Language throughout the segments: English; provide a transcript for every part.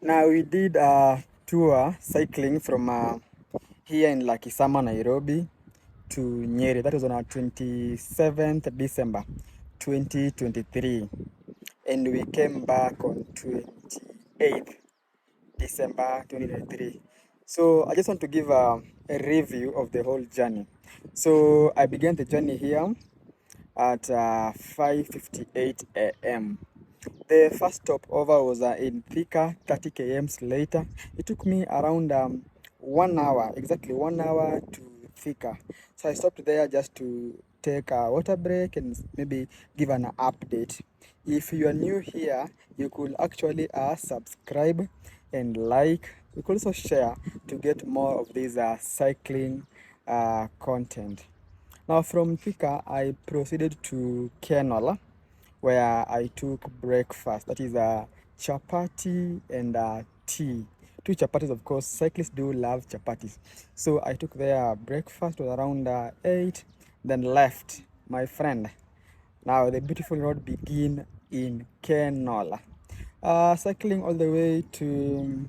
Now we did a tour cycling from here in Lakisama, Nairobi to Nyeri. That was on our 27th December 2023. And we came back on 28th December 2023. So I just want to give a review of the whole journey. So I began the journey here at 5:58 a.m. The first stopover was in Thika, 30 kms later. It took me around 1 hour, exactly 1 hour to Thika. So I stopped there just to take a water break and maybe give an update. If you are new here, you could actually subscribe and like. You could also share to get more of this cycling content. Now from Thika, I proceeded to Kenola, where I took breakfast. That is a chapati and tea. Two chapatis, of course. Cyclists do love chapatis. So I took their breakfast, was around 8, then left, my friend. Now the beautiful road begin in Kenola. Cycling all the way to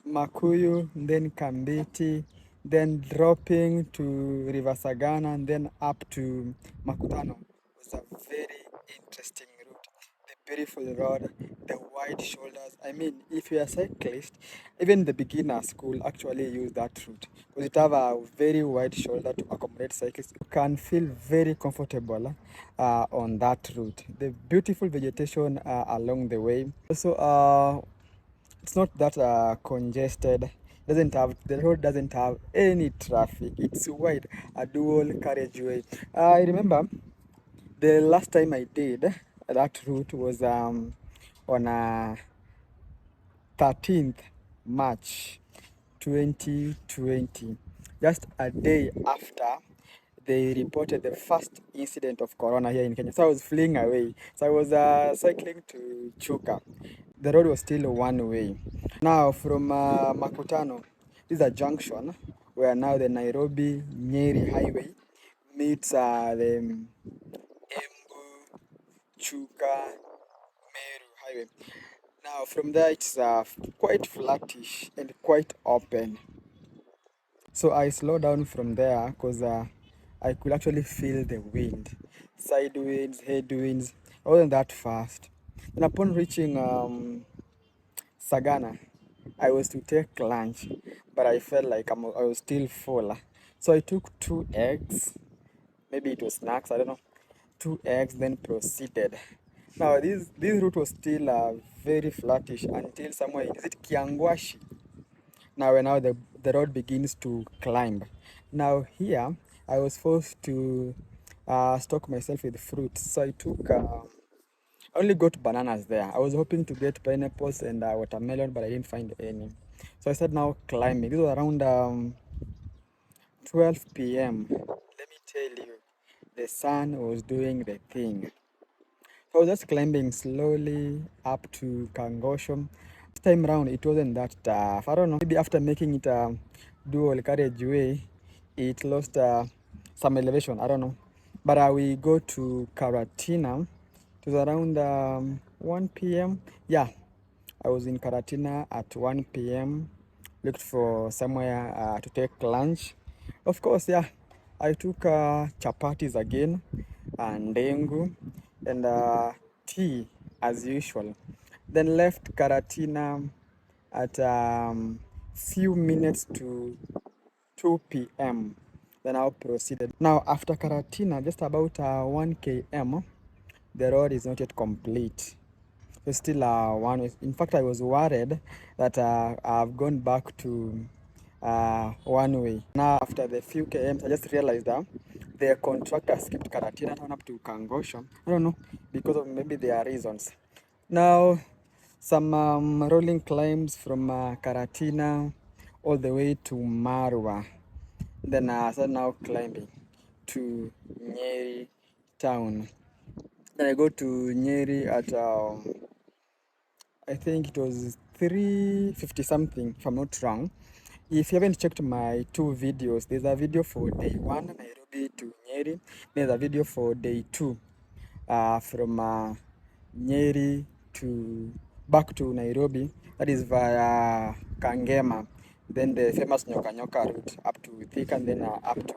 Makuyu, then Kambiti, then dropping to River Sagana, and then up to Makutano. It was a very interesting route. The beautiful road, the wide shoulders. I mean, if you're a cyclist, even the beginners could actually use that route because it have a very wide shoulder to accommodate cyclists. You can feel very comfortable on that route. The beautiful vegetation along the way. Also, it's not that congested. Doesn't have The road doesn't have any traffic. It's wide, a dual carriageway. I remember the last time I did that route was on 13th March 2020, just a day after they reported the first incident of corona here in Kenya. So I was fleeing away. So I was cycling to Chuka. The road was still one way. Now from Makutano, this is a junction where now the Nairobi Nyeri highway meets the Embu Chuka Meru highway. Now from there it's quite flattish and quite open. So I slowed down from there because I could actually feel the wind, side winds, head winds. I wasn't that fast. Then upon reaching Sagana, I was to take lunch, but I felt like I was still full. So I took 2 eggs, maybe it was snacks, I don't know. 2 eggs, then proceeded. Now this route was still very flattish until somewhere, is it Kiangwashi? Now the road begins to climb. Now here I was forced to stock myself with fruit. So I only got bananas there. I was hoping to get pineapples and watermelon, but I didn't find any. So I started now climbing. This was around 12 p.m. Let me tell you, the sun was doing the thing. So I was just climbing slowly up to Kangosho. This time round, it wasn't that tough. I don't know. Maybe after making it a dual carriageway, it lost some elevation. I don't know. But we go to Karatina. It was around 1 p.m. Yeah, I was in Karatina at 1 p.m. Looked for somewhere to take lunch. Of course, yeah, I took chapatis again, and dengu, and tea as usual. Then left Karatina at few minutes to 2 p.m. Then I proceeded. Now after Karatina, just about 1 km, the road is not yet complete. It's still one way. In fact, I was worried that I've gone back to one way. Now, after the few kms, I just realized that the contractor skipped Karatina turn up to Kangosho. I don't know, because of maybe there are reasons. Now, some rolling climbs from Karatina all the way to Marwa. Then I started now climbing to Nyeri town. Then I go to Nyeri at I think it was 3:50 something, if I'm not wrong. If you haven't checked my two videos, there's a video for day 1, Nairobi to Nyeri. There's a video for day 2, from Nyeri to back to Nairobi That is via Kangema, then the famous Nyoka Nyoka route up to Thika, and then up to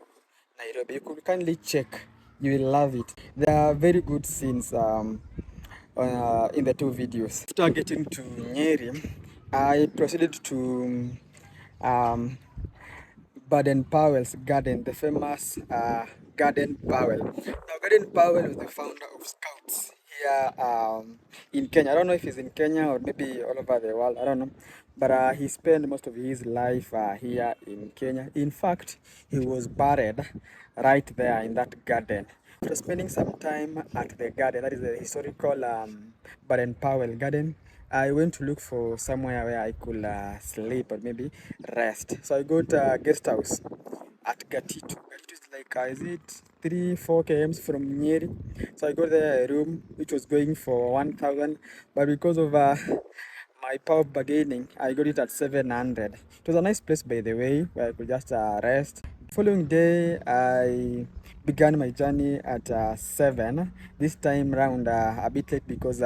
Nairobi. You could kindly check. You will love it. There are very good scenes in the two videos. After getting to Nyeri, I proceeded to um, Baden Powell's garden, the famous Garden Powell. Now, Garden Powell was the founder of Scouts here in Kenya. I don't know if he's in Kenya or maybe all over the world. I don't know. But he spent most of his life here in Kenya. In fact, he was buried right there in that garden. After spending some time at the garden, that is the historical Baden Powell garden, I went to look for somewhere where I could sleep or maybe rest. So I got a guest house at Gatitu. Gatitu is like, is it 3-4 km from Nyeri? So I got there a room which was going for 1,000, but because of my power of bargaining, I got it at 700. It was a nice place, by the way, where I could just rest. Following day, I began my journey at 7. This time round a bit late because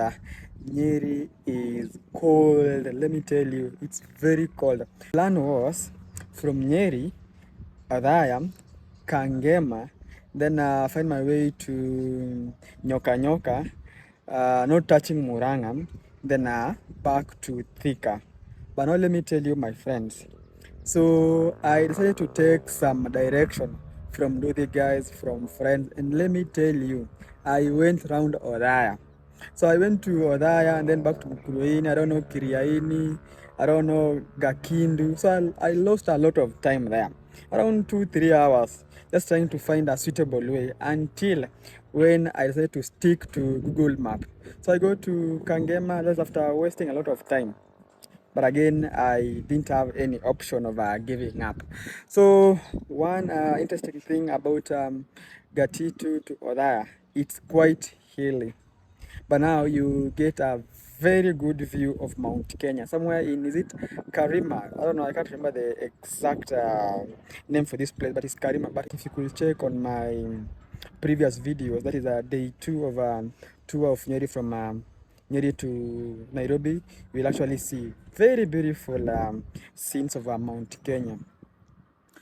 Nyeri is cold. Let me tell you, it's very cold. Plan was from Nyeri, Adhaya, Kangema, then find my way to Nyoka Nyoka, not touching Murang'a, then back to Thika. But now let me tell you, my friends. So I decided to take some direction from the guys, from friends, and let me tell you, I went round Odhaya. So I went to Odhaya and then back to Mkuruini, I don't know, Kiriaini, I don't know, Gakindu. So I lost a lot of time there, around 2-3 hours, just trying to find a suitable way until when I decided to stick to Google Map. So I go to Kangema, that's after wasting a lot of time. But again, I didn't have any option of giving up. So one interesting thing about Gatitu to Odhaya, it's quite hilly. But now you get a very good view of Mount Kenya. Somewhere in, is it Karima? I don't know, I can't remember the exact name for this place, but it's Karima. But if you could check on my previous videos, that is day 2 of tour of Nyeri from Nyeri to Nairobi, you will actually see very beautiful scenes of Mount Kenya.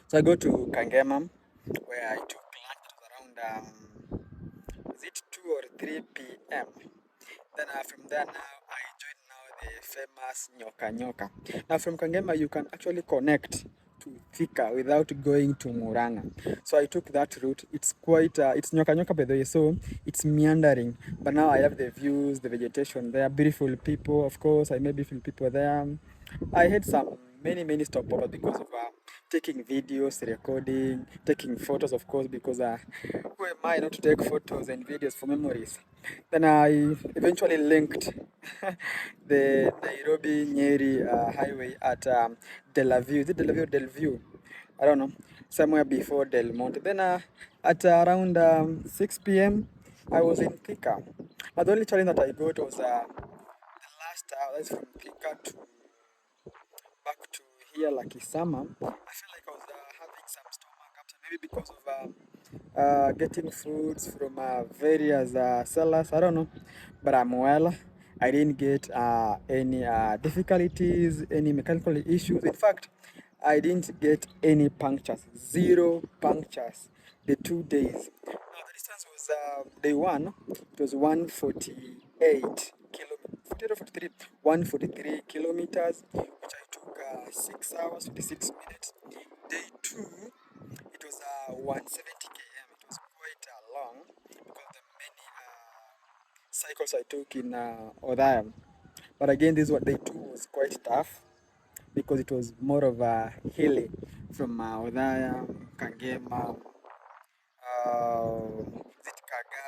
So I go to Kangema, where I took lunch. That was around, is it 2 or 3 p.m. Then from there now, I joined now the famous Nyoka Nyoka. Now from Kangema, you can actually connect to Thika without going to Murang'a. So I took that route. It's quite, it's Nyoka Nyoka by the way, so it's meandering. But now I have the views, the vegetation there, beautiful people, of course. I met beautiful people there. I had some many stopovers because of taking videos, recording, taking photos, of course, because who am I not to take photos and videos for memories? Then I eventually linked the Nairobi Nyeri highway at Delaview. Is it Delaview or Delview? I don't know. Somewhere before Del Monte. Then at around 6 p.m., I was in Thika. But the only challenge that I got was the last hour, that's from Thika to back to here, like Isama. I feel like I was having some stomach upset, maybe because of getting foods from various sellers. I don't know, but I'm well. I didn't get any difficulties, any mechanical issues. In fact, I didn't get any punctures, zero punctures the 2 days. Now, the distance was day 1, it was 148 kilometers, 143 kilometers, which I took 6 hours, 56 minutes. Day 2, it was 170 km. It was quite long because of the many cycles I took in Odhaya. But again, this what day 2 was quite tough because it was more of a hilly from Odhaya, Kangema, Zitkaga.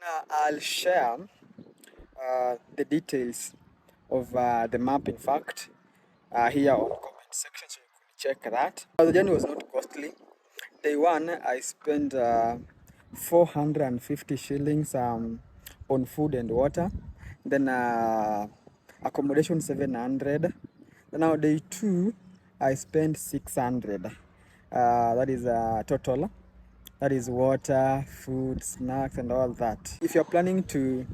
Now I'll share the details of the map, in fact, here on comment section, so you can check that. The journey was not costly. Day 1, I spent 450 shillings on food and water. Then accommodation 700. Then now day 2, I spent 600. That is total. That is water, food, snacks, and all that. If you're planning to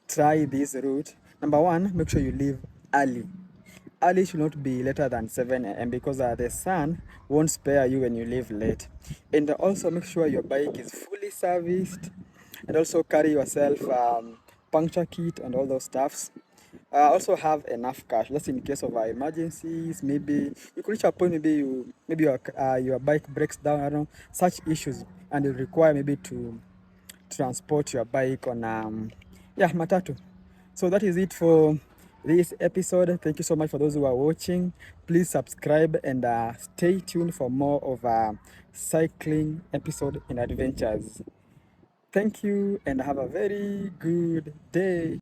try this route, number 1, make sure you leave early. Early should not be later than 7 a.m. because the sun won't spare you when you leave late. And also make sure your bike is fully serviced, and also carry yourself puncture kit and all those stuffs. Also have enough cash just in case of emergencies. Maybe you could reach a point, maybe your bike breaks down. I don't know, such issues, and you require maybe to transport your bike on yeah, matatu. So that is it for this episode. Thank you so much for those who are watching. Please subscribe and stay tuned for more of cycling episode and adventures. Thank you and have a very good day.